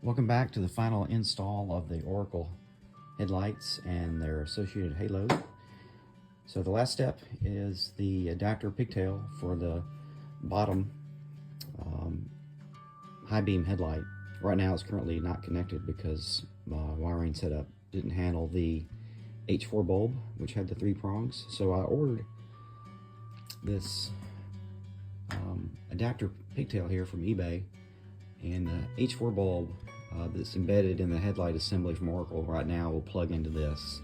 Welcome back to the final install of the Oracle headlights and their associated halo. So the last step is the adapter pigtail for the bottom high beam headlight. Right now it's currently not connected because my wiring setup didn't handle the H4 bulb, which had the 3 prongs. So I ordered this adapter pigtail here from eBay, and the H4 bulb that's embedded in the headlight assembly from Oracle right now will plug into this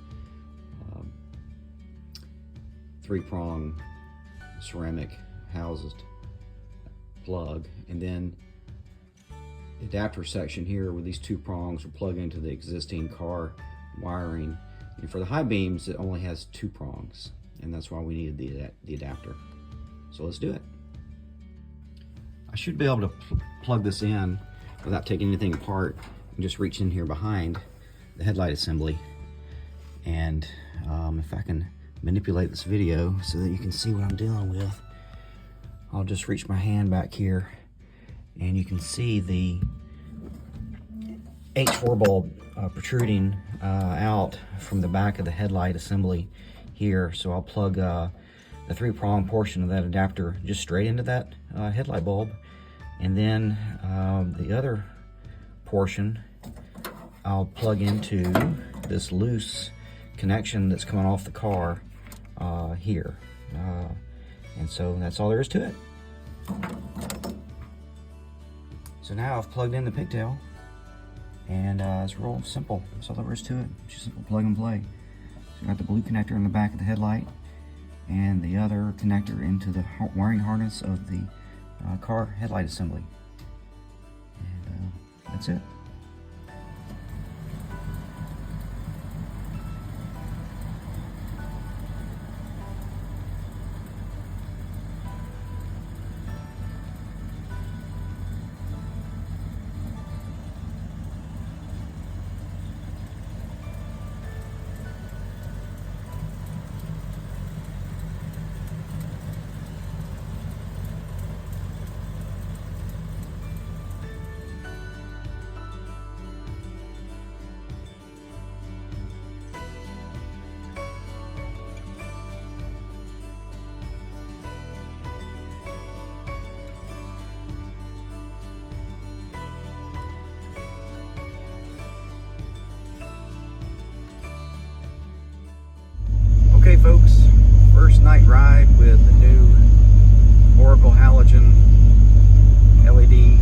3-prong ceramic housed plug, and then the adapter section here with these 2 prongs will plug into the existing car wiring. And for the high beams, it only has 2 prongs, and that's why we needed the adapter. So let's do it. I should be able to plug this in without taking anything apart and just reach in here behind the headlight assembly. And if I can manipulate this video so that you can see what I'm dealing with, I'll just reach my hand back here and you can see the H4 bulb protruding out from the back of the headlight assembly here. So I'll plug the 3-prong portion of that adapter just straight into that headlight bulb, and then the other portion I'll plug into this loose connection that's coming off the car here, and so that's all there is to it. So now I've plugged in the pigtail, and it's real simple. That's all there is to it. It's just simple plug and play. So I got the blue connector in the back of the headlight, and the other connector into the wiring harness of the car headlight assembly. And that's it. Okay folks, first night ride with the new Oracle halogen LED